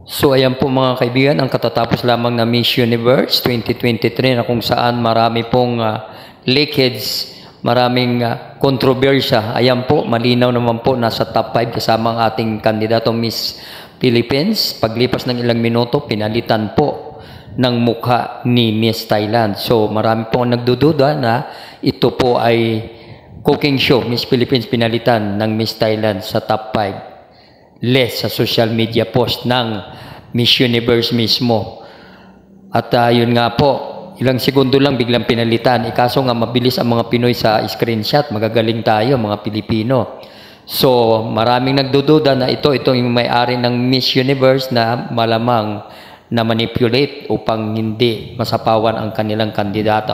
So ayan po mga kaibigan, ang katatapos lamang na Miss Universe 2023 na kung saan marami pong leakage, maraming kontrobersya. Ayan po, malinaw naman po, nasa top 5 kasama ang ating kandidato Miss Philippines. Paglipas ng ilang minuto, pinalitan po ng mukha ni Miss Thailand. So marami po ang nagdududa na ito po ay cooking show. Miss Philippines pinalitan ng Miss Thailand sa top 5. Less sa social media post ng Miss Universe mismo. At yun nga po, ilang segundo lang biglang pinalitan. Ikaso nga mabilis ang mga Pinoy sa screenshot. Magagaling tayo mga Pilipino. So maraming nagdududa na ito yung may-ari ng Miss Universe na malamang na manipulate upang hindi masapawan ang kanilang kandidato.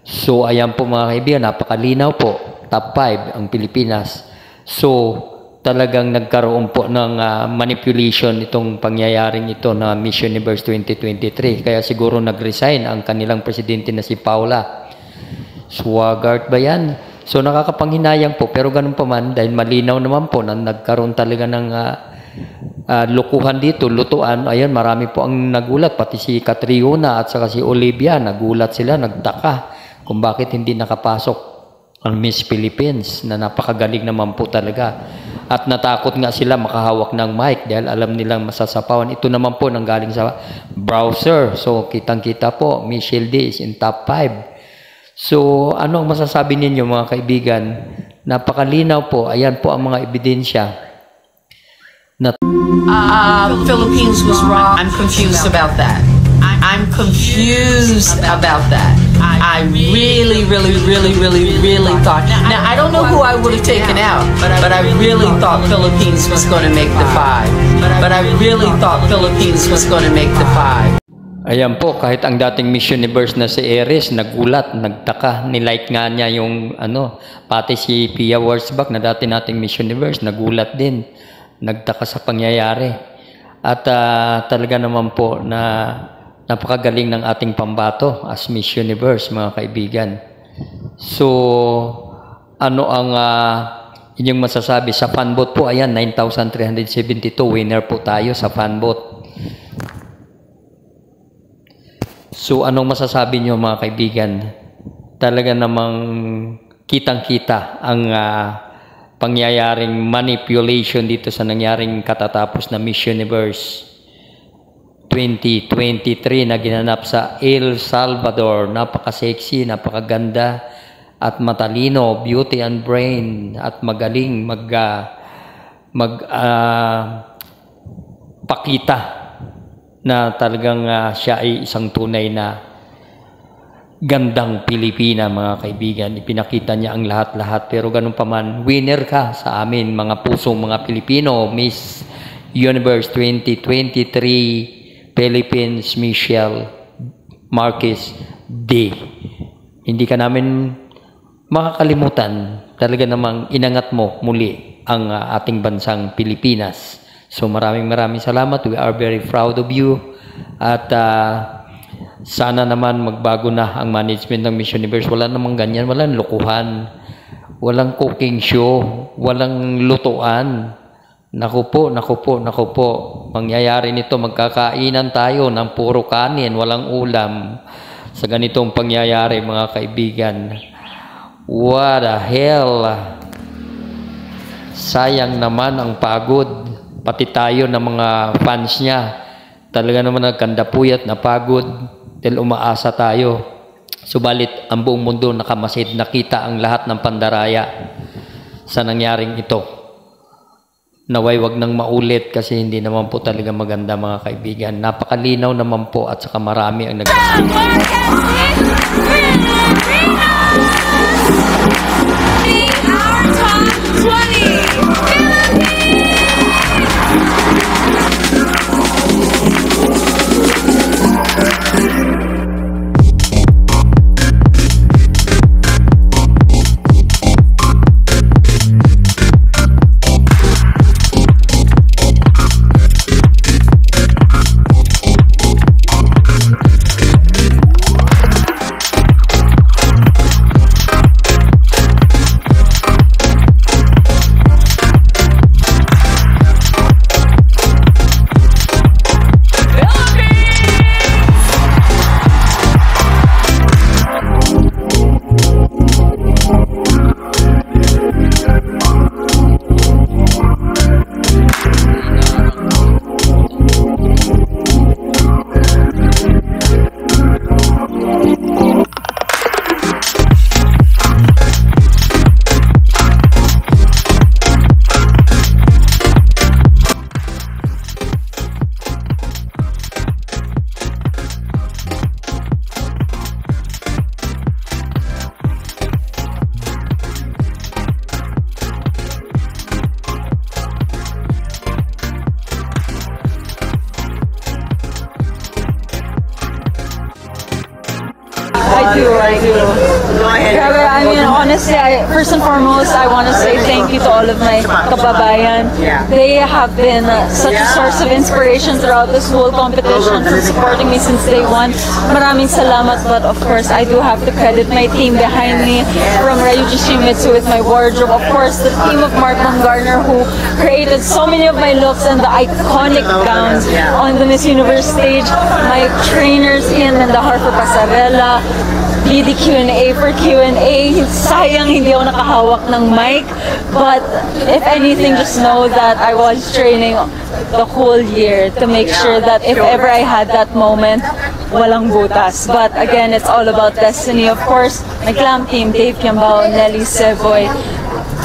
So ayan po mga kaibigan, napakalinaw po. Top 5 ang Pilipinas. So talagang nagkaroon po ng manipulation itong pangyayaring ito na Miss Universe 2023. Kaya siguro nag-resign ang kanilang presidente na si Paula Swagart ba yan? So nakakapanghinayang po, pero ganun pa man, dahil malinaw naman po na nagkaroon talaga ng lukuhan dito, lutuan. Ayan, marami po ang nagulat, pati si Catriona at saka si Olivia, nagulat sila, nagtaka kung bakit hindi nakapasok ang Miss Philippines na napakagaling naman po talaga. At natakot nga sila makahawak ng mic dahil alam nilang masasapawan. Ito naman po nanggaling sa browser. So kitang-kita po, Miss Hildy is in top 5. So ano ang masasabi ninyo mga kaibigan? Napakalinaw po. Ayan po ang mga ebidensya. Philippines was wrong. I'm confused about that. I'm confused about that. I really thought. Now, I don't know who I would have taken out, but I really thought Philippines was going to make the 5. But I really thought Philippines was going to make the 5. Ayan po, kahit ang dating Miss Universe na si Aries, nagulat, nagtaka, nilike nga niya yung pati si Pia Wurzbach na dati nating Miss Universe, nagulat din, nagtaka sa pangyayari. At talaga naman po na napakagaling ng ating pambato as Miss Universe, mga kaibigan. So, ano ang inyong masasabi? Sa fan vote po, ayan, 9,372. Winner po tayo sa fan vote. So, anong masasabi nyo, mga kaibigan? Talaga namang kitang-kita ang pangyayaring manipulation dito sa nangyaring katatapos na Miss Universe 2023 na ginanap sa El Salvador. Napaka-sexy, napakaganda at matalino, beauty and brain, at magaling pakita na talagang siya ay isang tunay na gandang Pilipina, mga kaibigan. Ipinakita niya ang lahat-lahat, pero ganun pa man, winner ka sa amin mga pusong mga Pilipino. Miss Universe 2023 Philippines Michelle Marquez D. Hindi ka namin makakalimutan. Talaga namang inangat mo muli ang ating bansang Pilipinas. So maraming salamat. We are very proud of you. At sana naman magbago na ang management ng Miss Universe. Wala namang ganyan. Walang lukuhan. Walang cooking show. Walang lutuan. Naku po. Mangyayari nito, magkakainan tayo ng puro kanin, walang ulam. Sa ganitong pangyayari, mga kaibigan. What the hell? Sayang naman ang pagod. Pati tayo ng mga fans niya. Talaga naman nagkandapuyat na pagod. Dahil umaasa tayo. Subalit, ang buong mundo nakamasid. Nakita ang lahat ng pandaraya sa nangyaring ito. Naway wag nang maulit kasi hindi naman po talaga maganda, mga kaibigan. Napakalinaw naman po at saka marami ang I do. Go ahead. Grabe, I mean, honestly, first and foremost, I want to say thank you to all of my kababayan. Yeah. They have been such a source of inspiration throughout this whole competition, for supporting me since day one. Maraming salamat, but of course, I do have to credit my team behind me, from Ryuji Shimizu with my wardrobe. Of course, the team of Mark Baumgartner, who created so many of my looks and the iconic gowns on the Miss Universe stage. My trainers, Ian Mendahar for Pasarela, BD Q&A for Q&A. Sayang hindi ako nakahawak ng mic. But if anything, just know that I was training the whole year to make sure that if ever I had that moment, walang butas. But again, it's all about destiny. Of course, my glam team, Dave Kiambao, Nelly Seboy.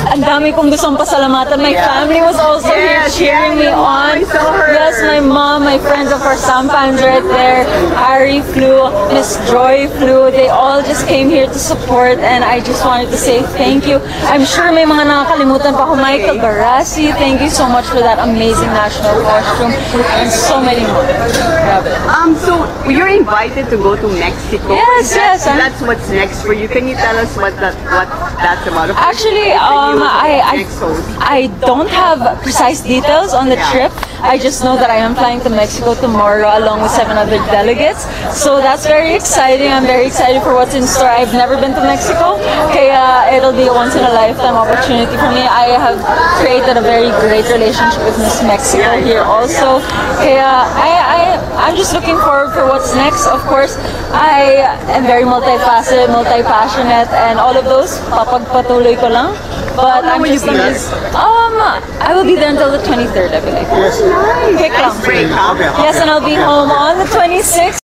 Ang dami kong gustong pasalamatan. My family was also here cheering me on. Yes, my mom, my friends, of course, Sam Pan's right there. Ari flew, Miss Joy flew. They all just came here to support, and I just wanted to say thank you. I'm sure may mga nakakalimutan pa ako. Michael Barassi, thank you so much for that amazing national costume, and so many more. Grabe. So you're invited to go to Mexico. Yes, yes. That's what's next for you. Can you tell us what that's about? Actually, I don't have precise details on the trip. I just know that I am flying to Mexico tomorrow along with 7 other delegates. So that's very exciting. I'm very excited for what's in store. I've never been to Mexico. Kaya it'll be a once-in-a-lifetime opportunity for me. I have created a very great relationship with Miss Mexico here also. Kaya I'm just looking forward for what's next. Of course, I am very multifaceted, multi-passionate, and all of those, papagpatuloy ko lang. But I'm just I will be there until the 23rd, I believe. Yes. Quick lang. Break, huh? Yes, and I'll be home on the 26th.